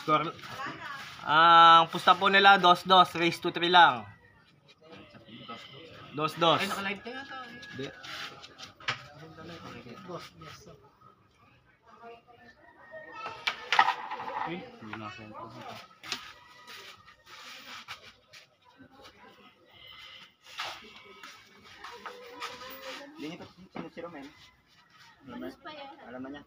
Score. Ang pusta po nila, 2-2. Race to 3 lang. 2-2. Ay, naka-live tayo ata. Hindi. Hindi na ako. Linipat si Romen. Alam na niya.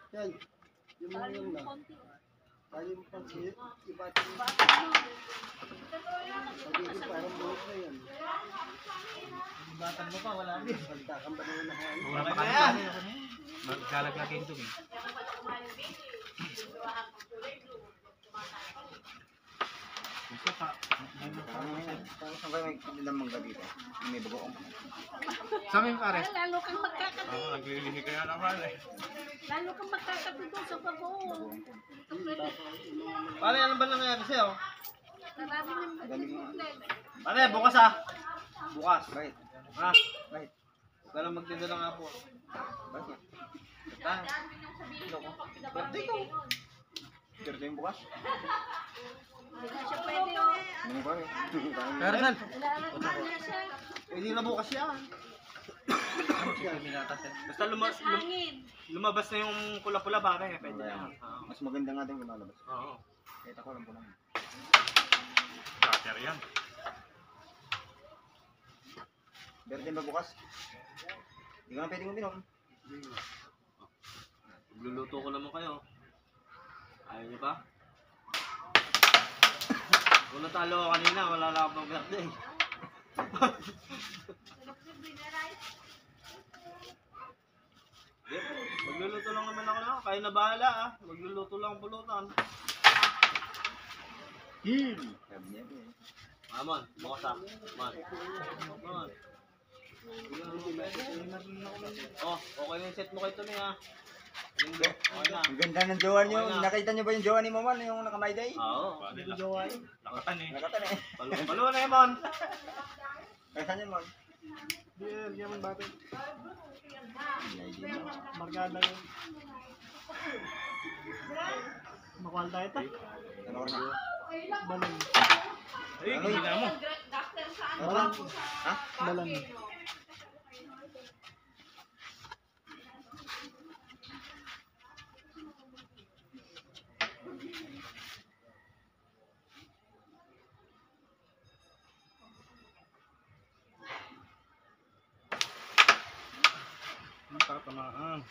Yan. Yung mga yung na. Tayo yung pansit. Ibatin mo. Pagiging parang buhok na yan. Batan mo pa, wala din. Pagtakang ba naman na yan? Wala pa yan. Magkalaglakin ito eh. Gusto pa. Parang saan kayo may kanilang mangga dito? May bagoong. Sa amin pare. Lalo kang magkakapit. Oo, naglilihi kaya naman eh. Lalo kang magkakapit doon sa bagoong. Pare, ano ba nangyari sa'yo? Marami ng magkakapit. Pare, bukas ah. Bukas. Bakit? Ha? Bakit? Huwag lang magtinda ng apo. Bakit? Ha? Birthday ko. Pero yung bukas? Hindi na siya pwede oh. Ano ba eh? Pero saan? Wala na siya. Pwede na bukas yan. Basta Hangin. lumabas na yung pula-pula pare. Pwede na. Oo. Mas maganda nga din lumalabas. Oo. Kahit ako lang po lang. Cutter yan. Birthday ba bukas? Hindi ka na pwedeng uminom. Magluluto ko naman kayo. Ayaw niyo ba? Kung natalo ako kanina, wala na ako pang birthday. Magluluto lang naman ako na. Kayo na bahala ah. Magluluto lang ang pulutan. Sabi niya eh. Amon, bukas ah. Man. Man. Oh, okay na yung set mo kay Tony ah. Linggo, okay na. Ang ganda ng jowa niyo. Okay na. Nakita niyo ba yung jowa ni Maman? Yung naka-my-day? Oo. Lakatan eh. Nakatan eh. Palo na yun, Mon. Kaya saan yun, Mon? Yan, yan bakit? My-day mo. Margada yun. Makuha tayo ito. Ano ko na? Balon. Ay, hindi na mo. Balan. Ha? Balon. Para tamaan.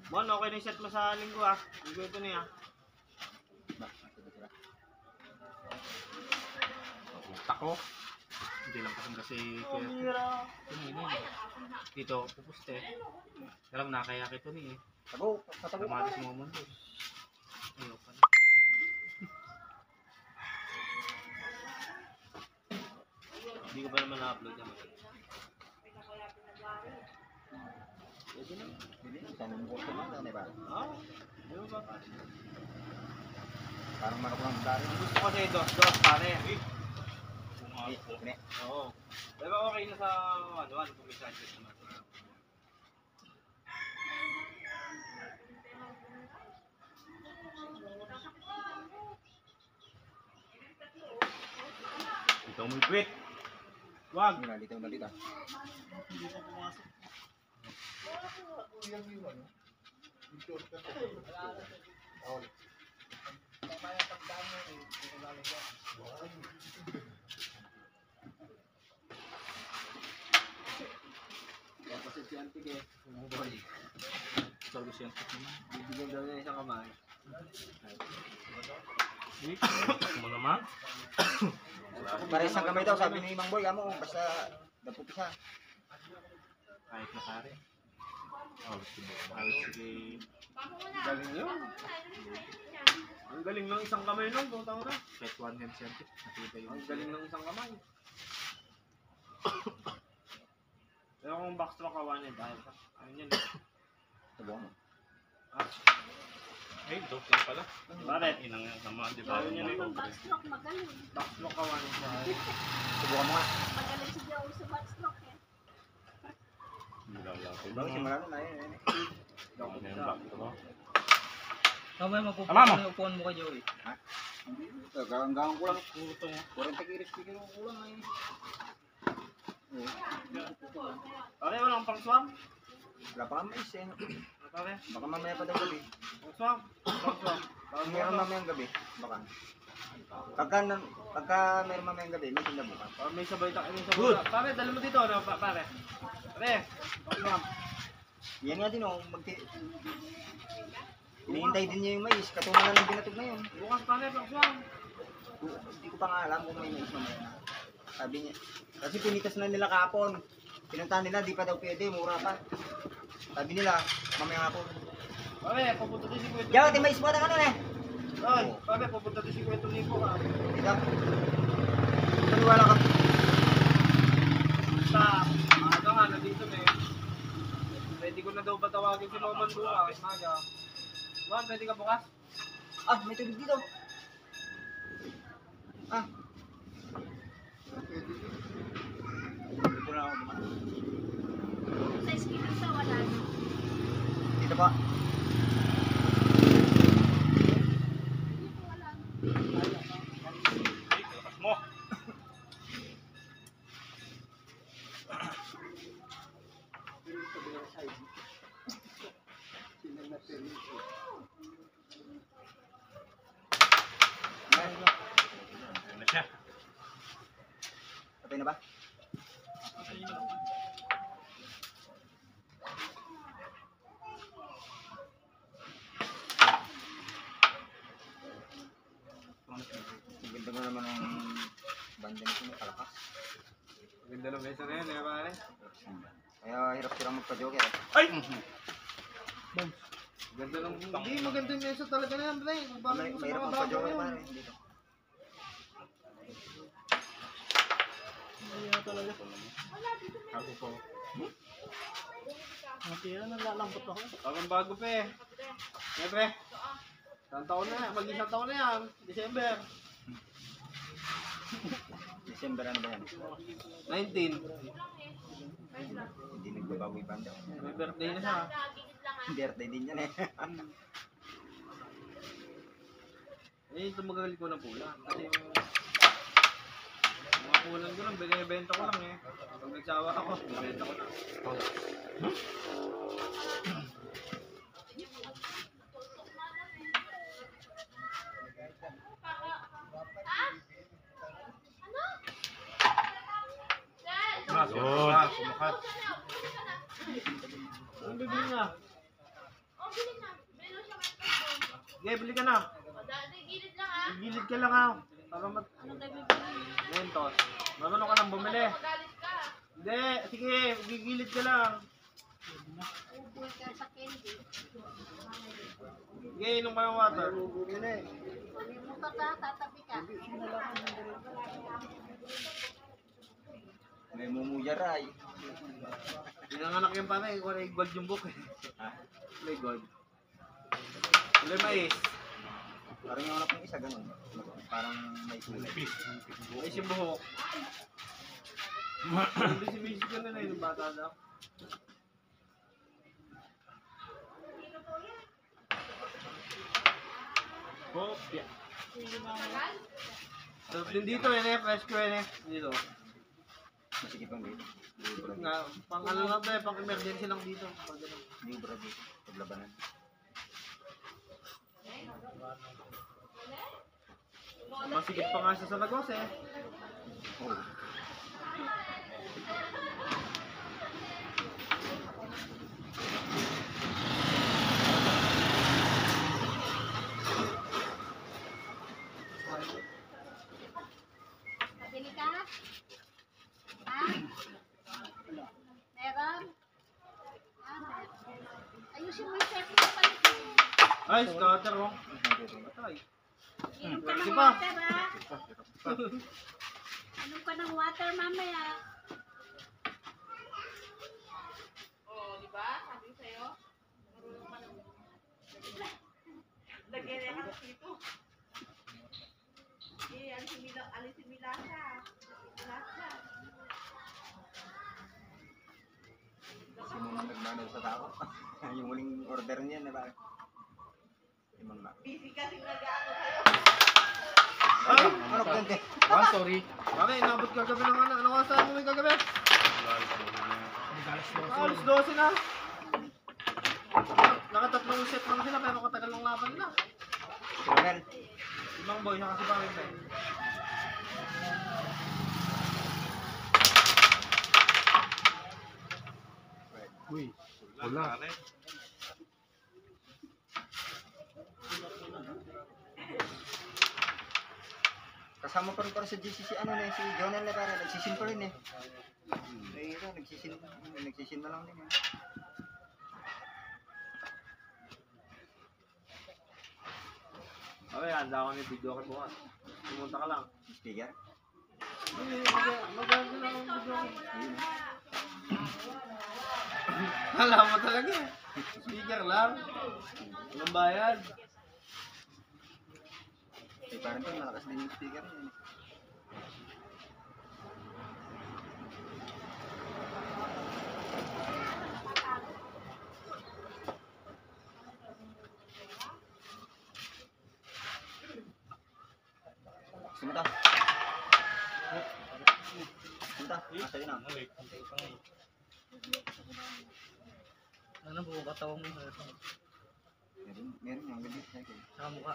Mon, okay na yung set mo sa linggo ah. Linggo ito niya. Utak ko. Hindi lang kasi Mira. dito pupuste. Alam nakaya kito ni eh. Tago. Tatago ka. Kamatis mo mo. Ayaw pa. Hindi ko pa naman na-upload yan. Pwede na. Pwede na. Saan yung bukas naman? Saan eh ba? Ah, di ba ba? Parang manok lang dari. Gusto ko kasi dos pare. Eh, ne. Oo. Diba okay na sa ano kung may budget naman. Ito mo quit. Wag. Hindi na, dito na dito. Tapos si Antig eh. Umuboy. Service yan. Bibigyan daw niya isang kamay. Mo naman. Pares ng kamay daw, sabi ni Mang Boy, amo, basta dapot isa. Kahit na pare. Halos sige. Galing yun. Ang galing ng isang kamay nun, putang na. Kahit one hand siya. Nakita yun. Ang galing ng isang kamay. Pero kung backstroke ka one hand, ayun yan. Tabo mo. Ah. Ay, dope lang pala. Bakit? Inang sama, di ba? Sabi niya na Yung yung backstroke magaling. backstroke ka man. Subukan mo nga. Magaling si Joe sa backstroke eh. Bakit simula na yun. Tama mo, Tama mo. upuan mo kay Joey. Hanggang ko lang. Puto mo. 40 kilos bigyan ko kulang eh. Pare, walang pang swam. Wala pa kami eh. Pare, Baka mamaya pa daw gabi. pang swam. Pang swam. Pag meron mamayang gabi, baka. Pagka meron mamayang gabi, may tinda bukas. Pare, may sabay tayo. Good. Pare, dali mo dito. Ano, pare? Pare, pang swam. Yan nga din oh, hinihintay din niya yung mais, katulad na lang binatog na yun. Bukas pare, pang swam. Hindi ko pa nga alam kung may mais mamaya na. Sabi niya, kasi pinitas na nila kahapon. Pinuntahan nila, di pa daw pwede, mura pa. Sabi nila, mamaya hapon. Pare, pupunta din si Kwento. Yaw, di mais mo na ka nun eh. Ay, pare, pupunta din si Kwento Nico ka. Dito. Paniwala ka. Sa, ano nga, nandito na eh. Pwede ko na daw patawagin si Roman bukas, maga. Juan, pwede ka bukas? Ah, may tubig dito. Ah. Dito na ako bukas. Sa Espinosa wala na. Dito pa. Dito wala na. Lakas mo. Ayun na siya. Patay na ba? Maganda mo naman ang banda nito ng kalakas. Maganda ng mesa na yan, eh, pare. Kaya hirap silang magpa-joker eh. Ay! Ganda ng... Hindi, maganda yung mesa talaga na yan, pre. Magbago May mo sa mahirap mga ang bago pa-joker yun. pare. Dito. Ako po. Parang bago pa eh. Eh, pre. Isang taon na yan. Mag-isang taon na yan. December. December ano ba yan? 19. Hindi nagbabago yung banda. May birthday na siya. Birthday din yan eh. Eh, ito magagal ko ng pula. Kasi yung... Mga pulan ko lang, binibenta ko lang eh. Pag nagsawa ako, binibenta ko lang. Yun. Sumakat. Anong bibili na? Sige, bili ka na. Gilid ka lang ha. Para mat... Mentos. Marunong ka nang bumili. Hindi, sige, gigilid ka lang. Uboy ka sa candy. Sige, inom ka ng water. Malimutan ka, tatabi ka. May mumuyaray. Pinanganak yung pare, kung may gold yung book eh. Ha? May gold. May mais. Parang yung anak ng isa ganun. Parang may kulay. Mais yung buhok. Hindi si Macy ka na yung bata daw. Kopya. Sarap din dito eh, fresh ko eh. Dito. Masikip ang dito. Nga, pang ano lang ba eh, pang emergency lang dito. Pag ganun. Hindi ubra dito. Paglabanan. Masikip pa nga siya sa Lagos eh. Oh. Pabili ka? Ha? Meron? Ayusin mo yung set mo palit mo. Ay, scatter oh. Patay. Inom ka ng Sige pa. water ha. Inom ka ng water mamaya. Sino man nagmano sa tao? Yung huling order niya, di ba? Yung mga... Ay! Ano kliyente? Ah, sorry. Bakit? Inabot kagabi ng ano? Anong oras tayo umuwi kagabi? Alas 12 na. Nakatatlong set lang sila pero katagal ng laban nila. Si Romel. Ibang boy, saka si Pangit eh. Uy, wala. Kasama pa rin para sa GCC, ano na si Jonel na para nagsisin pa rin eh. Ito, nagsisin na lang din eh. Okay, handa ako ng video ka bukas. Pumunta ka lang. Speaker? Hindi, maganda lang ang video ko. Ayun. Alam mo talaga eh. Speaker lang. Walang bayad. Eh, parang ito, malakas din yung speaker niya. Gusto mo to? Gusto mo to? Nasa yun ah. Ano buong katawan mo? Meron yung gabi. Sa mukha.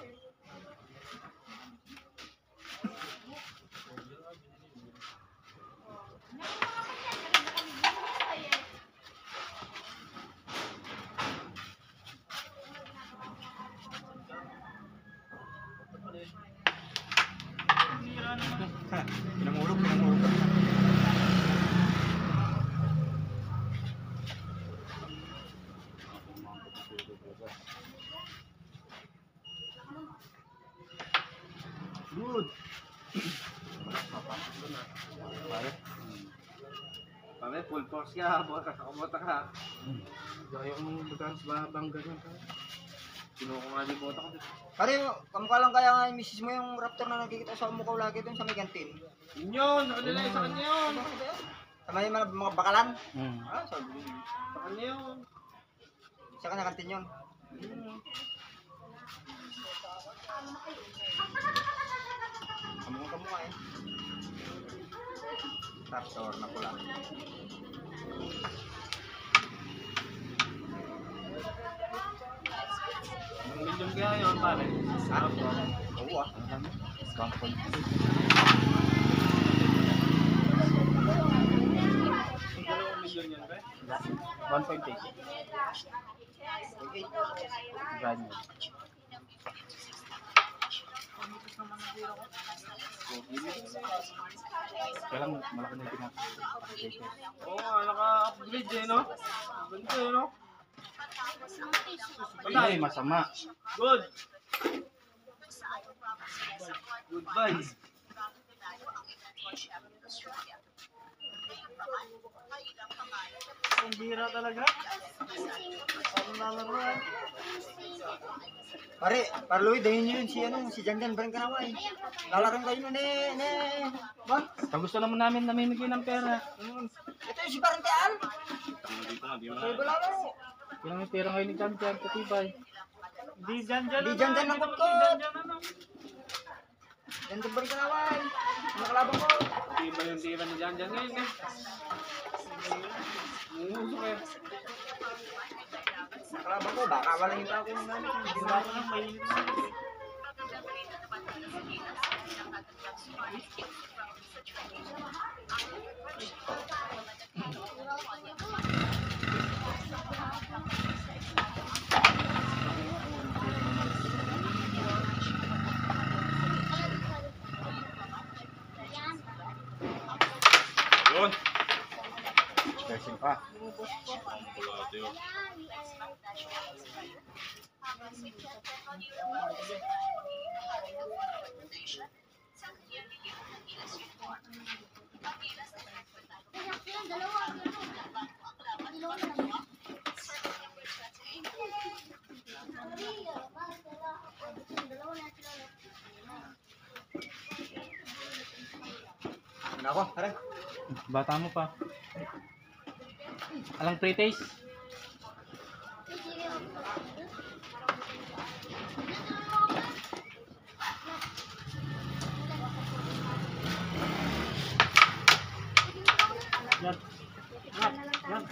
Pinamulog ka. Good. Pare, full force ka. Kumota ka. Gaya ko nung magkakas ba bangga niyan ka? Kinuha ko nga din bota ko. Pare, kamukha lang kaya nga yung misis mo yung raptor na nakikita sa umukaw lagi doon sa may kantin. Yun yun. Sa kanila yun. Sa kanya yun. Sa may mga bakalan? Hmm. Ah, sabi ko. Sa kanya yun. Sa kanya kantin yun. Kamukha eh. Raptor na pula. Ang million kaya yun, pare. Oo ah. 1 million yan, pre. 1.8. Brand new. Kaya lang malaki na yung pinaka-update. Oo nga, naka-upgrade eh, no? Ganda eh, no? Ay, masama. Good. Goodbye. Ang bira talaga. Parang nalaruan. Pare, Parloy, dahil yun si Janjan Barang Kanaway. Lalakan kayo na ba? Pag gusto naman namin namimigay ng pera. Ito yung si Barang Teal. Ay, wala mo. Kailangan may pera ngayon ni Janjan, katibay. Di dyan Di Janjan ng kutkot. Janjan Barang Kanaway. Nakalabang ko. Iba yung tira ni Jan ngayon eh. Umusok eh. Nakalabang ko. Baka wala yung tao ko ng namin. Hindi na ako. Mainit na. Yun. Stressing pa. Ako, tara. Bata mo pa. Alang pre-taste. Yan. Yan. Yan.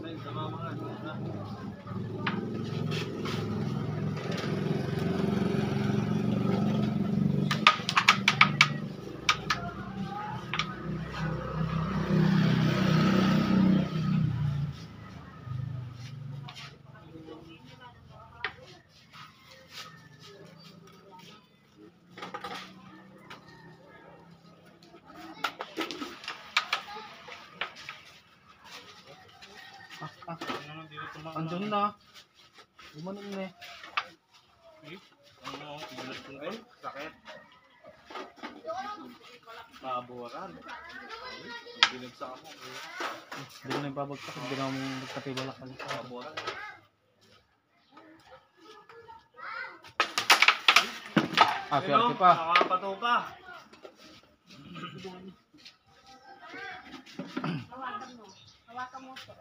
Ayun, sa mga mga. Andun na. Gumanon na eh. Ay, sakit. Kabuwaran. Binagsak ako. Hindi ko na ibabagsak. Hindi na mo nagkatibalak. Kabuwaran. Ah, swerte pa. Nakapato pa. Hawakan mo. Hawakan mo ito.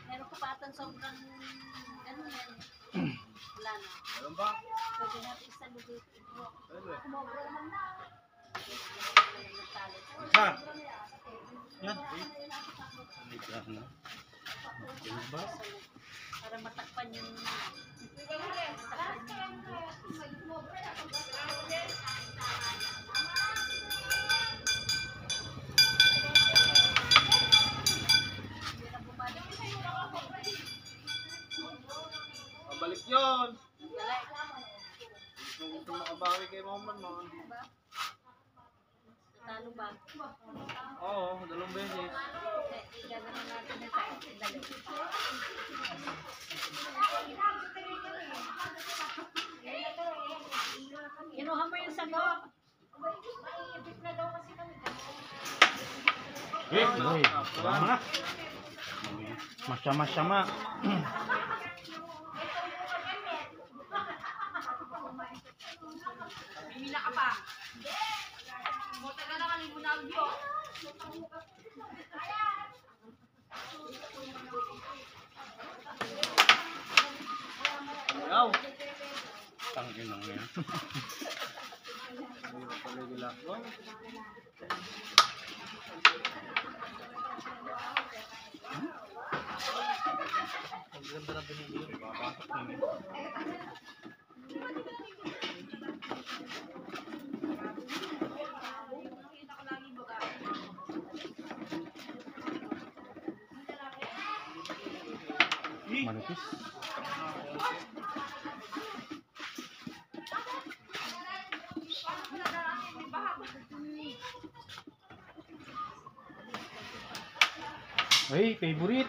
Meron ko pa atang sobrang ano yan. Wala na. Alam ba? Pwede natin isa dito. Kumobra naman na. Ha? Yan. Para matakpan yung Mabalik yun. Gusto makabawi kay Maman mo. talo ba? Oo, 2 beses. Gagawin natin na tayo. Dali. Kinuha mo yung sagot. Eh, uy. Wala. Masama-sama. Bimila ka pa. Mota ka na kalimunan yun. Ayaw. Tangin lang yan. Hirap pala yung last one. Ang ganda na binigyan. Papasok na yun. Manipis. Ay, favorite.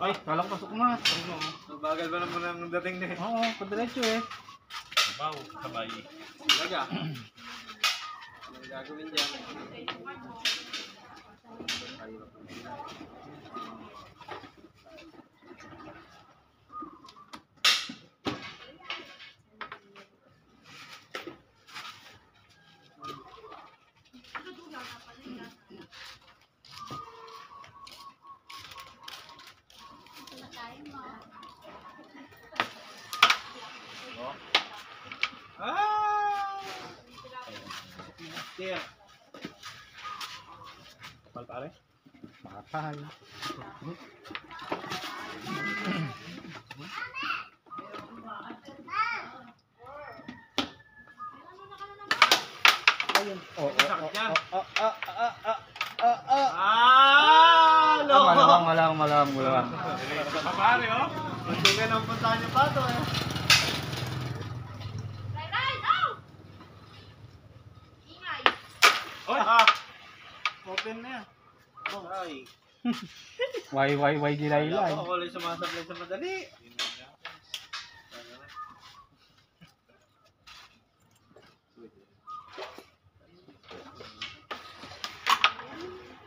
Ay, kalang pasok na. Bagal ba naman ang dating na eh? Oo, padiretso eh. Baw, sabay. Talaga. Ano gagawin dyan? Steer. Kapal pare. Makapal. Ayun. Oh, Sakit yan. Malang. Pare, oh. Hindi ka nang puntahan yung pato eh. Ingay. Oy! Open na yan. Oh, ay. Why gilaylay. Ako lang sumasablay sa madali.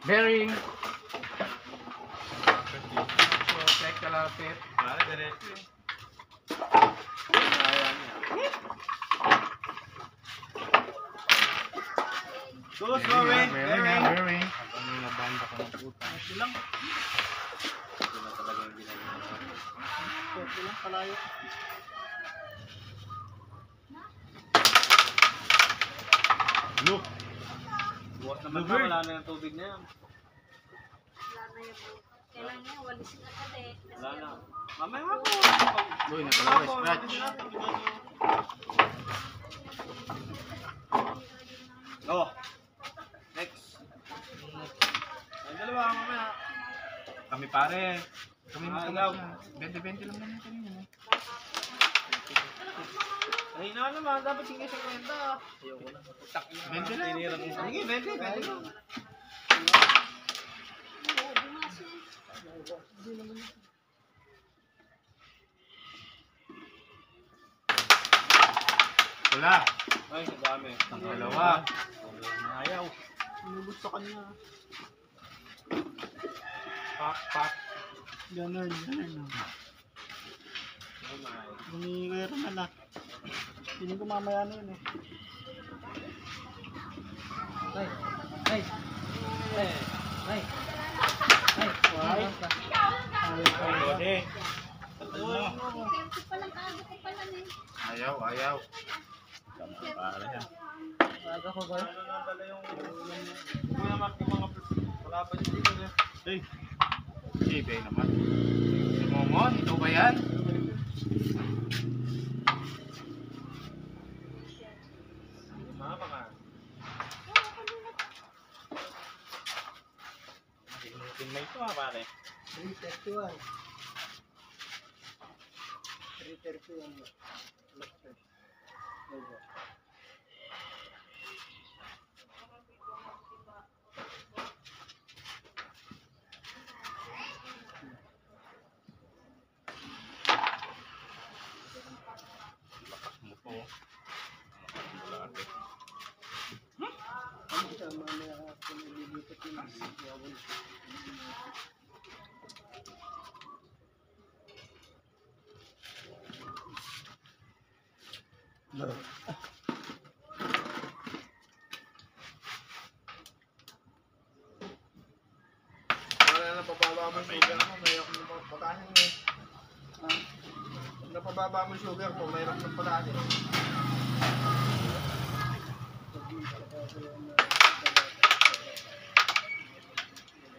Bearing. Check kalapit. Pare, diretso eh. Goes, Rory. Bearing. Bearing. Ako may nabanda ko ng puta. Ito lang. Ito na talaga yung ginagawa. Ito lang, kalayo. Look! Buwas naman na, wala na yung tubig na yan. Wala na yung kailangan niya, walisin na ulit. Kasi Wala na. ano, Mamaya nga po. Uy, Wala natalawa. po. Scratch. Oh. Next. Ay, dalawa, mamaya. Kami pare. Kami Ah, magkalaw. ikaw. 20-20 lang naman kanina. eh. Ay, na naman. Dapat sige sa kwenta. 20 lang. Sige, 20 lang. oo, bumas eh. Wala. Ay, ang dami. Ang dalawa. Ayaw. Inubos sa kanya. Pak. Ganun. Oh my. Bumingero na na. Hindi ko mamaya na yun eh. Lodi. Tempo pa lang, kago ko pa lang eh. Ayaw. Pare yan. Ano na pala yung... Kuya Mark, yung mga... Wala pa dyan dito eh. Hey. Sibay naman. Si Momon, ito ba yan? Mga mga... Tinutin na ito pare. 331. 331. Mo po. Wala na pababa mo yung sugar mo, mayroon mo pagkain mo. Pag napababa mo yung sugar mo, mayroon mo pagkain.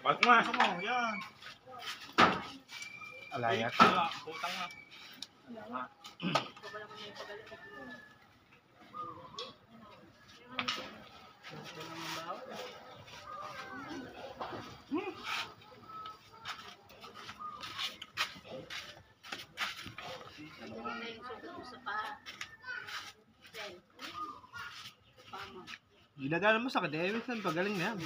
Pag mo, yan. Alayat. Putang na. Ano na yung sugat mo sa paa. Then, pama. Ginagana mo sakit eh, minsan pagaling na yan.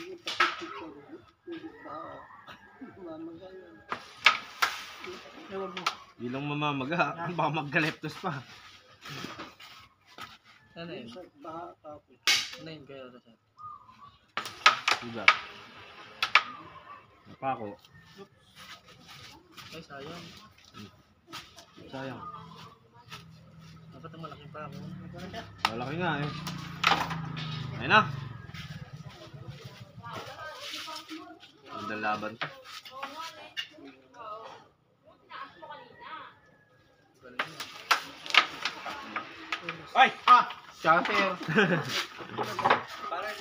Di lang mamamaga, baka maggaleptos pa. Ano yun? Ano yun kayo? Sugar. Napako. Ay, sayang. Sayang. Dapat ang malaki pa ako. Malaki nga eh. Ayun na. Ang laban to. Ay! Ah! Shutter. Parang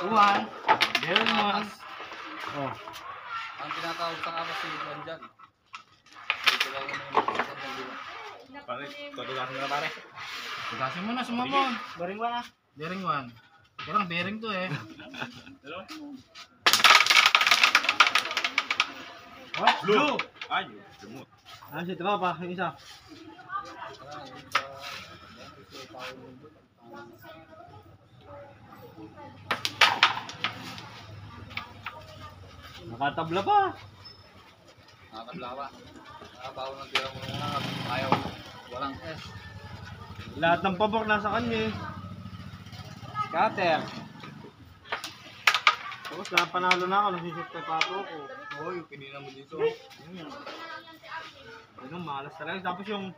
Uwan. Meron naman. Oh. Ang tinatawag sa kapas si Juan dyan. Dito lang mo na Pare, tutugasin mo na pare. Tugasin mo na, sumamon. Baring ba na? Bearing 1. Parang bearing to eh. Blue! Ay, lumot. Ano si tropa? Yung isa. Nakatabla pa. Nakatablawa. Nakabaho ng tira mo na ayaw. Walang S. Lahat ng pabor nasa kanya eh. Cutter. Tapos na panalo na ako, nasushoot kay papo ko. Hoy, pinina mo dito. Ganun, malas talaga. Tapos yung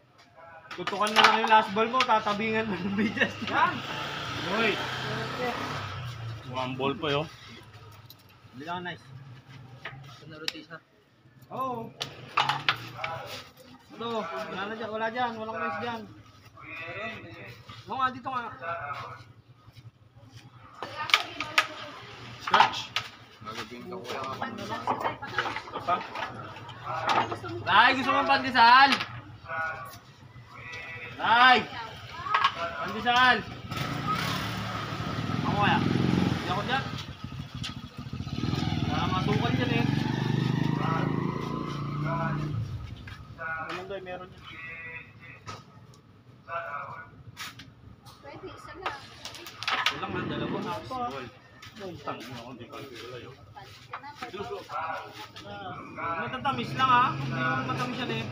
tutukan na lang yung last ball mo, tatabingan mo yung bidas yan. Hoy. Mukhang ball pa yun. Hindi lang nice. Pinarotis ha. Oo. Ito, wala na dyan, wala dyan, walang nice dyan. Oo nga, dito nga. Search. Magagawin ka kuya nga. Nay, gusto mo pandesal? Nay! Pandesal! Ako kaya? Hindi ako dyan. Wala masukal dyan eh. Ganun doy, meron dyan. Pwede, isa lang. Walang nga, dalawa na. Ball. Tang mo ako, hindi ko Palit ka na. matatamis lang ha. Hindi mo matamis yan eh.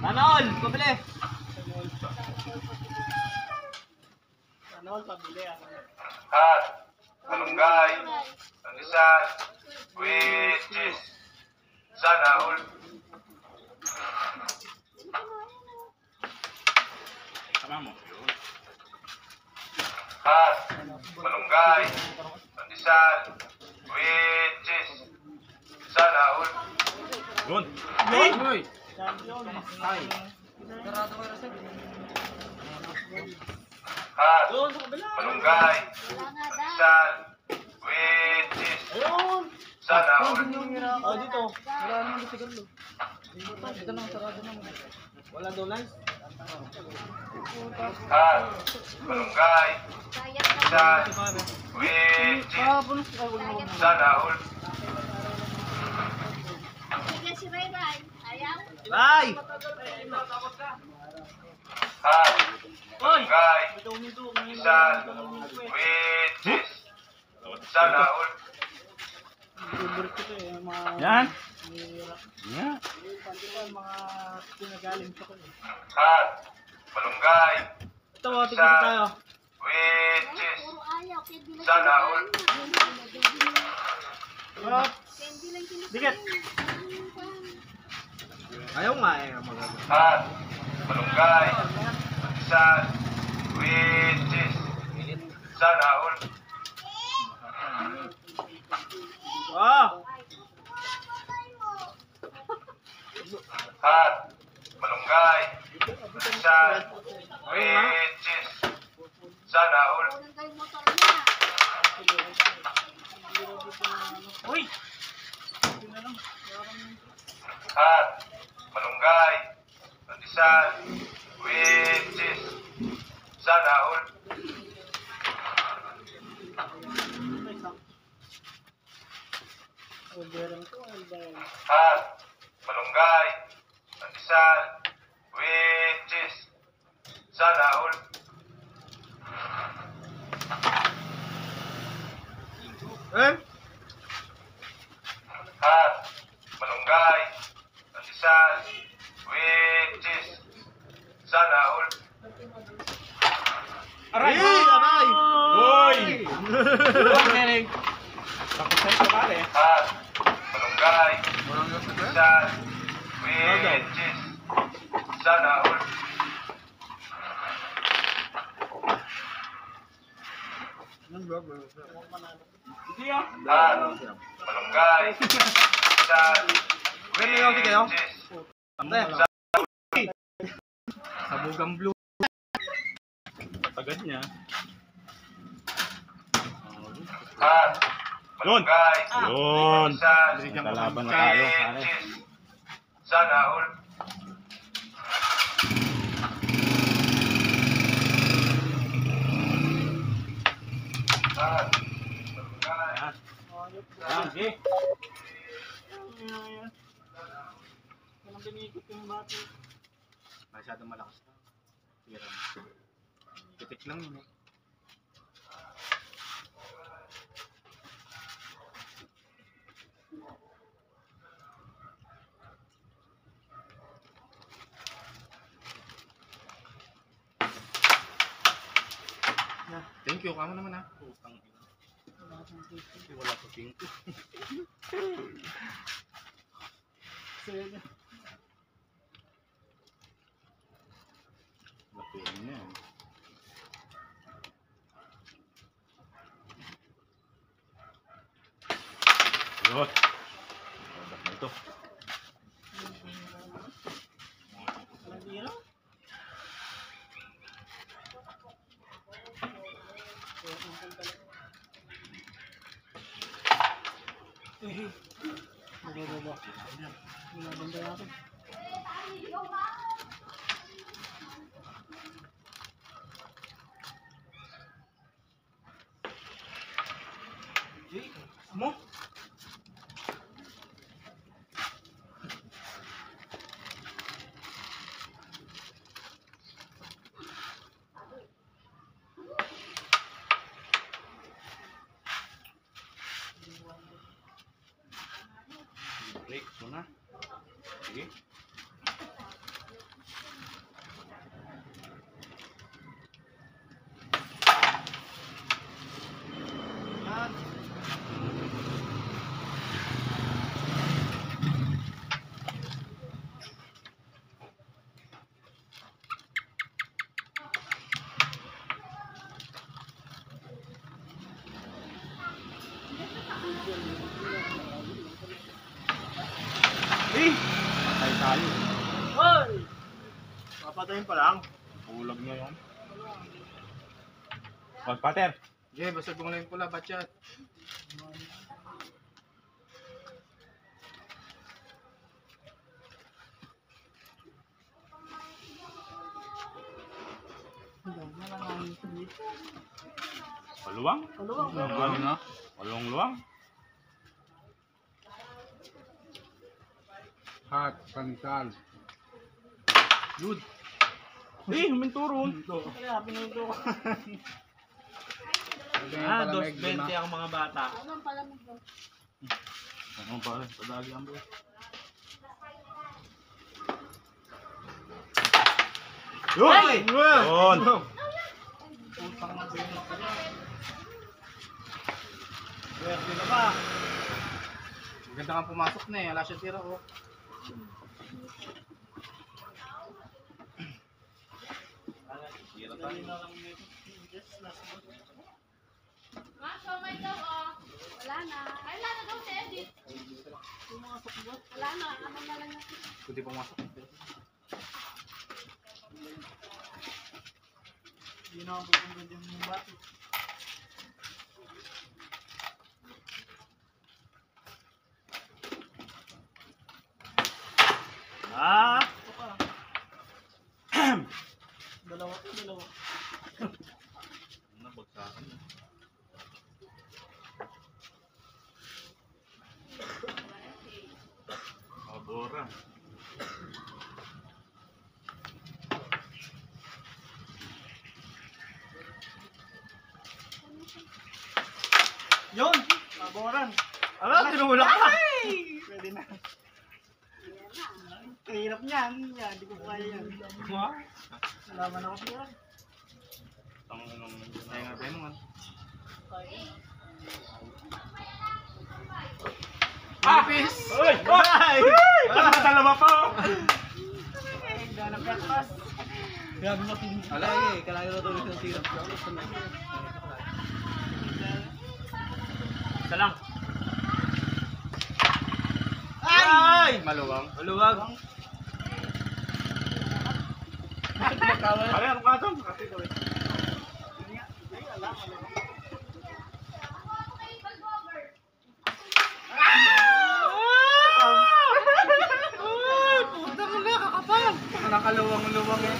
Tanol! Pabili! Tanol, pabili ah. Hat, malunggay, pandesal, with cheese, sana all. Tama mo. Hat, malunggay, pandesal, with cheese, sana all. Gun! Hoy. Champion! Ay. Sarado kayo sa Hat, Doon sa kabila! malunggay, Wala nga daw. pandesal, with cheese, Ayun! sana all. Oh, dito. Wala naman dito siguro. Ito lang, sarado naman. Wala daw nice. Hat, malunggay, Sayang na. pandesal, with cheese, sana all. Sige si Ray Ray. Ayaw? Ray! Hat, Hoy! malunggay, Ito umito. pandesal, with cheese, sana all. Favorite ko to eh. Yung mga... Yan. Mahirap. Yeah. Pandesal, mga pinagaling sa ko eh. Hat, malunggay, Ito, tignan tayo. with cheese, Puro ayaw. Candy lang. sana all. Hop! Candy lang kinukuha. Dikit! Ayaw nga eh. Hat, malunggay, pandesal, with cheese, sana all. Ah! Hat, malunggay, pandesal, with cheese, sana all. Kunin kayo motor niya. Uy! Hat, malunggay, pandesal, with cheese, sana all. Orderan ko. Ano ba yan? Hat, malunggay, pandesal, with cheese, sana all. Eh? Hat, malunggay, pandesal, with cheese, sana all. Aray! Aray! Hoy! Aray! Tapos sa'yo ka pare. Hat, malunggay, pandesal, with cheese, sana all. Hindi ah. Hat, malunggay, pandesal, May yawti kayo? with cheese, Ate. Sabugang blue. Agad niya. At Yun! barangay Yun! San Kalaban na tayo, pare. Sana all. At barangay Yan, sige. Walang binikot yung bata. Masyadong malakas na. Tira. Titik lang yun eh. Thank you, kamo naman ha. Utang ina. Wala ko 5. Lapiin niya yan. Yun. Ba't na ito? Mo? Break muna. Sige. Patay tayo. Hoy! Papatayin pa lang. Ulag niya yun. Wag, pater. Okay, basta kung lang pula, batchat. Paluwang? Ano na? Paluwang luwang? Hat, panisal. Yun. Eh, huminturon. Kaya pinuto ko. Ah, 2.20 ang mga bata. Ano pala mo bro? Ano ba? Padagi ang bro. Hoy! Yun! Swerte na ba? Maganda kang pumasok na eh. Wala siya tira ko. Ma, show my daw oh. Wala na. Ay, wala na daw si Edith. Wala na. Ano na lang natin. Kundi pumasok. Hindi na ako pupunta dyan yung bata. Ah! Ito pa. Dalawa. Nabagsakan. Abora. Yun! Paboran. Ala, tinulak ka! Pwede na. Kahirap niyan. Yan, di ko kaya yan. Salaman ako siya. Tango nung ay nga tayo naman. Pis! Uy! Ay! Dalawa pa! Ganang breakfast. Grabe mo tingin. Alay eh, kailangan na tuloy sa tira. Isa lang. Ay! Maluwang. Maluwag. Pare, ano ka ito? Puta ka na, kakapal! Nakaluwang-luwang eh.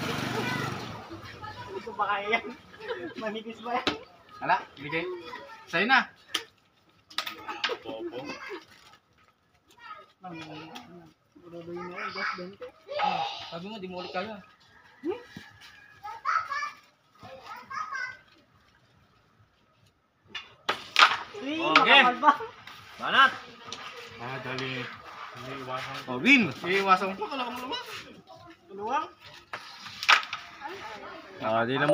Hindi ko pa kaya yan. Manipis ba yan? Hala, ibigay. Sa'yo na. Popo. Sabi mo, di mo ulit kaya. Okay. Banat. Ah, dali. Hindi iwasan ko. Oh, win. Iiwasan ko. Kala ka mo naman. Tulungan. Ah, di na mo.